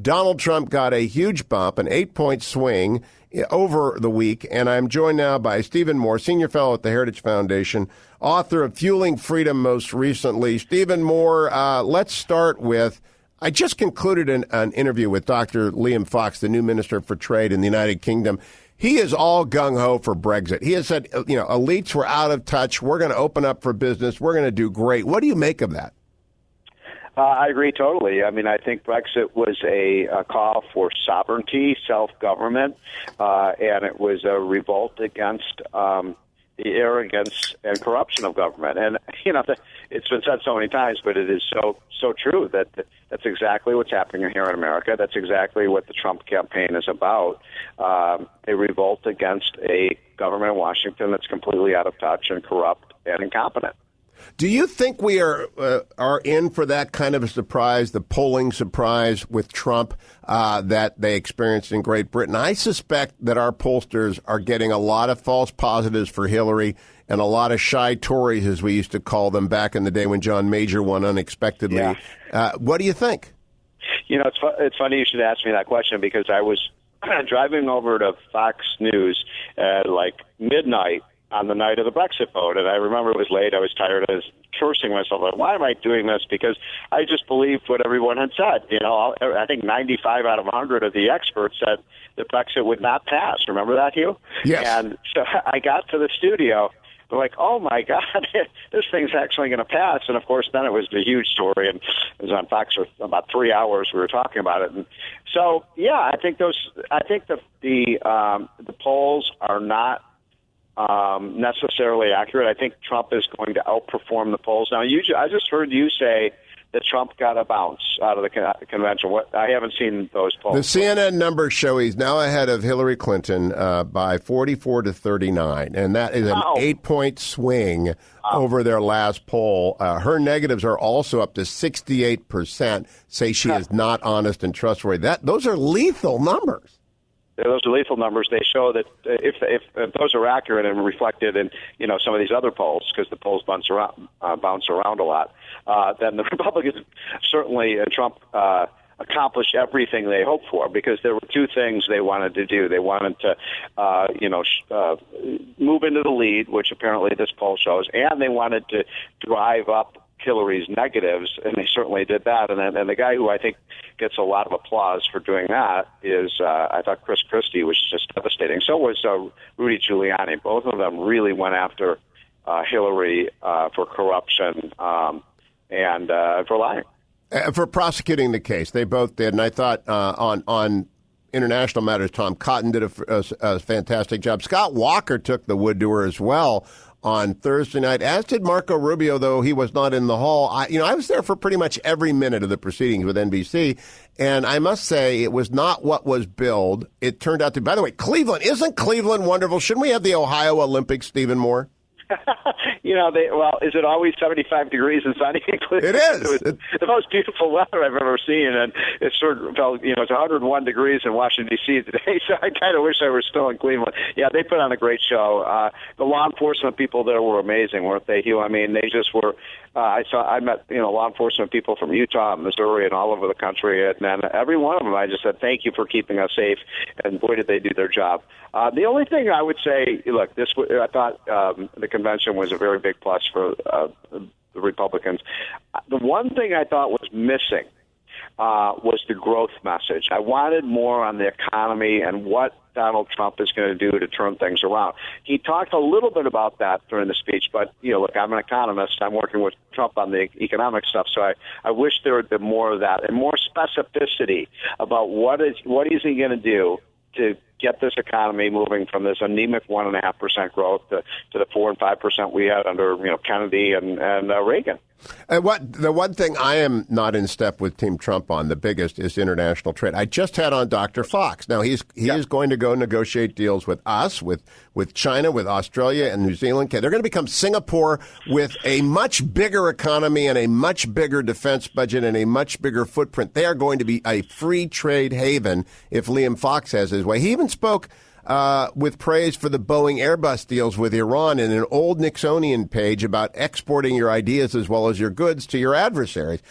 Donald Trump got a huge bump, an 8-point swing over the week, and I'm joined now by Stephen Moore, Senior Fellow at the Heritage Foundation, author of Fueling Freedom most recently. Stephen Moore, let's start with, I just concluded an interview with Dr. Liam Fox, the new Minister for Trade in the United Kingdom. He is all gung-ho for Brexit. He has said, elites were out of touch. We're going to open up for business. We're going to do great. What do you make of that? I agree totally. I mean, I think Brexit was a call for sovereignty, self-government, and it was a revolt against the arrogance and corruption of government. And, it's been said so many times, but it is so true that that's exactly what's happening here in America. That's exactly what the Trump campaign is about, a revolt against a government in Washington that's completely out of touch and corrupt and incompetent. Do you think we are in for that kind of a surprise, the polling surprise with Trump that they experienced in Great Britain? I suspect that our pollsters are getting a lot of false positives for Hillary and a lot of shy Tories, as we used to call them back in the day when John Major won unexpectedly. Yeah. What do you think? It's funny you should ask me that question because I was driving over to Fox News at like midnight on the night of the Brexit vote. And I remember it was late. I was tired. I was cursing myself. Like, why am I doing this? Because I just believed what everyone had said. I think 95 out of 100 of the experts said that Brexit would not pass. Remember that, Hugh? Yes. And so I got to the studio. They're like, oh, my God, this thing's actually going to pass. And, of course, then it was the huge story. And it was on Fox for about 3 hours. We were talking about it. And so, yeah, I think the polls are not necessarily accurate. I think Trump is going to outperform the polls. Now, I just heard you say that Trump got a bounce out of the convention. I haven't seen those polls. The CNN numbers show he's now ahead of Hillary Clinton by 44-39, and that is an 8-point swing over their last poll. Her negatives are also up to 68%, say she is not honest and trustworthy. Those are lethal numbers. Those are lethal numbers. They show that if those are accurate and reflected in some of these other polls, because the polls bounce around a lot, then the Republicans certainly Trump accomplished everything they hoped for, because there were two things they wanted to do. They wanted to move into the lead, which apparently this poll shows, and they wanted to drive up Hillary's negatives, and they certainly did that. And the guy who I think gets a lot of applause for doing that is, I thought Chris Christie was just devastating. So was Rudy Giuliani. Both of them really went after Hillary for corruption and for lying. For prosecuting the case. They both did. And I thought on international matters, Tom Cotton did a fantastic job. Scott Walker took the wood to her as well on Thursday night, as did Marco Rubio, though he was not in the hall. I was there for pretty much every minute of the proceedings with NBC, and I must say it was not what was billed. It turned out to be, by the way, Cleveland. Isn't Cleveland wonderful? Shouldn't we have the Ohio Olympics, Stephen Moore? Is it always 75 degrees and sunny in Cleveland? It is. It was the most beautiful weather I've ever seen, and it sort of felt, it's 101 degrees in Washington, D.C. today, so I kind of wish I were still in Cleveland. Yeah, they put on a great show. The law enforcement people there were amazing, weren't they, Hugh? I mean, they just were. I met, law enforcement people from Utah, Missouri, and all over the country, and then every one of them, I just said, thank you for keeping us safe, and boy, did they do their job. The only thing I would say, look, I thought the convention was a very big plus for the Republicans. The one thing I thought was missing was the growth message. I wanted more on the economy and what Donald Trump is going to do to turn things around. He talked a little bit about that during the speech, but, look, I'm an economist. I'm working with Trump on the economic stuff, so I wish there had been more of that and more specificity about what is he going to do to get this economy moving from this anemic 1.5% growth to the 4 and 5% we had under Kennedy and Reagan. And the one thing I am not in step with Team Trump on, the biggest, is international trade. I just had on Dr. Fox. Now, he is going to go negotiate deals with us, with China, with Australia and New Zealand. They're going to become Singapore with a much bigger economy and a much bigger defense budget and a much bigger footprint. They are going to be a free trade haven if Liam Fox has his way. He even spoke with praise for the Boeing Airbus deals with Iran in an old Nixonian page about exporting your ideas as well as your goods to your adversaries.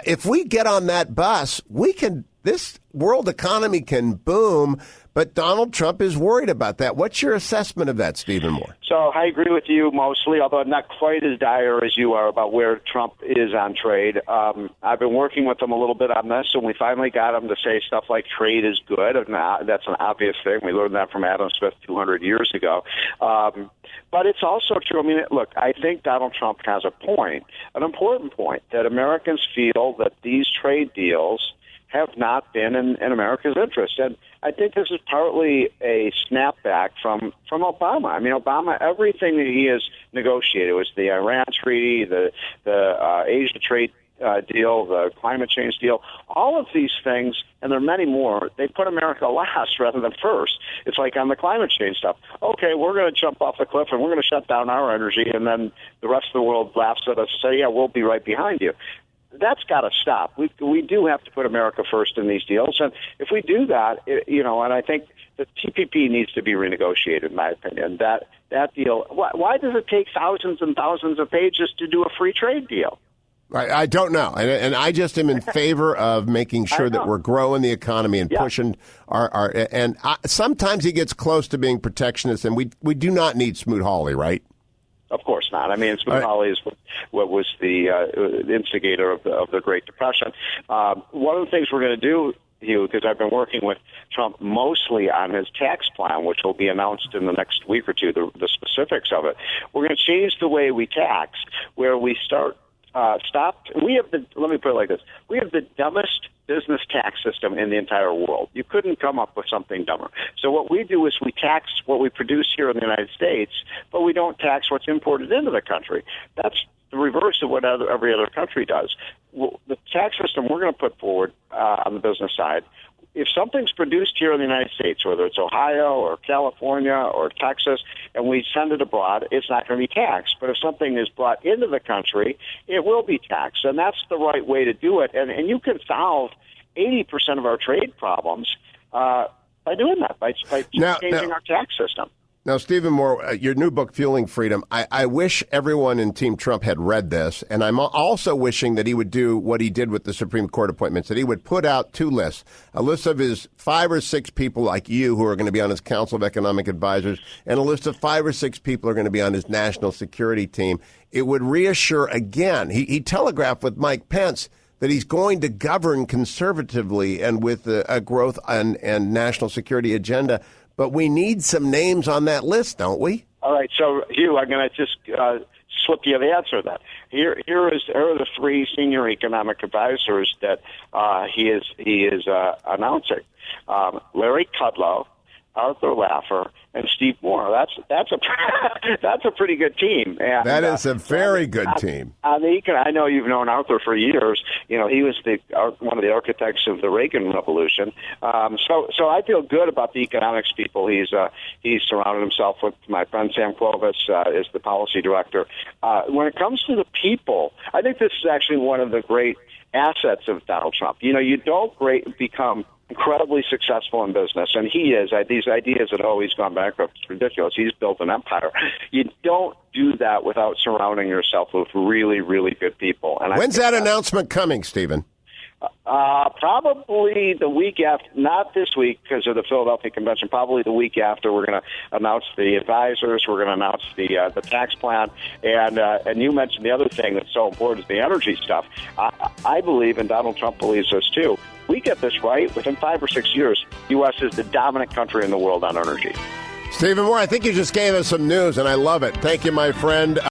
If we get on that bus, we can this world economy can boom, but Donald Trump is worried about that. What's your assessment of that, Stephen Moore? So I agree with you mostly, although not quite as dire as you are about where Trump is on trade. I've been working with him a little bit on this, and we finally got him to say stuff like trade is good. And that's an obvious thing. We learned that from Adam Smith 200 years ago. But it's also true. I mean, look, I think Donald Trump has a point, an important point, that Americans feel that these trade deals have not been in America's interest. And I think this is partly a snapback from Obama. I mean, Obama, everything that he has negotiated was the Iran treaty, the Asia trade deal, the climate change deal, all of these things, and there are many more, they put America last rather than first. It's like on the climate change stuff. Okay, we're going to jump off the cliff and we're going to shut down our energy, and then the rest of the world laughs at us and say, yeah, we'll be right behind you. That's got to stop. We do have to put America first in these deals, and if we do that, and I think the TPP needs to be renegotiated, in my opinion. That deal. Why does it take thousands and thousands of pages to do a free trade deal? I don't know, and I just am in favor of making sure that we're growing the economy and pushing our sometimes he gets close to being protectionist, and we do not need Smoot-Hawley, right? Of course not. I mean, Smoot-Hawley is what was the instigator of the Great Depression. One of the things we're going to do, Hugh, because I've been working with Trump mostly on his tax plan, which will be announced in the next week or two, the specifics of it. We're going to change the way we tax, where we stopped. Let me put it like this. We have the dumbest business tax system in the entire world. You couldn't come up with something dumber. So what we do is we tax what we produce here in the United States, but we don't tax what's imported into the country. That's the reverse of what every other country does. The tax system we're going to put forward on the business side, if something's produced here in the United States, whether it's Ohio or California or Texas, and we send it abroad, it's not going to be taxed. But if something is brought into the country, it will be taxed. And that's the right way to do it. And you can solve 80% of our trade problems by doing that, by changing our tax system. Now, Stephen Moore, your new book, Fueling Freedom, I wish everyone in Team Trump had read this, and I'm also wishing that he would do what he did with the Supreme Court appointments, that he would put out two lists, a list of his 5 or 6 people like you who are going to be on his Council of Economic Advisors, and a list of 5 or 6 people who are going to be on his national security team. It would reassure, again, he telegraphed with Mike Pence that he's going to govern conservatively and with a growth and national security agenda. But we need some names on that list, don't we? All right. So, Hugh, I'm going to just slip you the answer to that. Here are the 3 senior economic advisors that he is announcing: Larry Kudlow, Arthur Laffer, and Steve Moore. That's a pretty good team. And, that is a very good team. I know you've known Arthur for years. You know, he was one of the architects of the Reagan Revolution. So I feel good about the economics people. He's surrounded himself with. My friend Sam Clovis is the policy director. When it comes to the people, I think this is actually one of the great assets of Donald Trump. You know, you don't become incredibly successful in business, and he is. These ideas that always gone bankrupt. It's ridiculous. He's built an empire. You don't do that without surrounding yourself with really, really good people. And when's that announcement coming, Stephen? Probably the week after, not this week because of the Philadelphia convention. Probably the week after, we're going to announce the advisors. We're going to announce the tax plan, and you mentioned the other thing that's so important is the energy stuff. I believe, and Donald Trump believes this too. We get this right within 5 or 6 years. U.S. is the dominant country in the world on energy. Stephen Moore, I think you just gave us some news, and I love it. Thank you, my friend.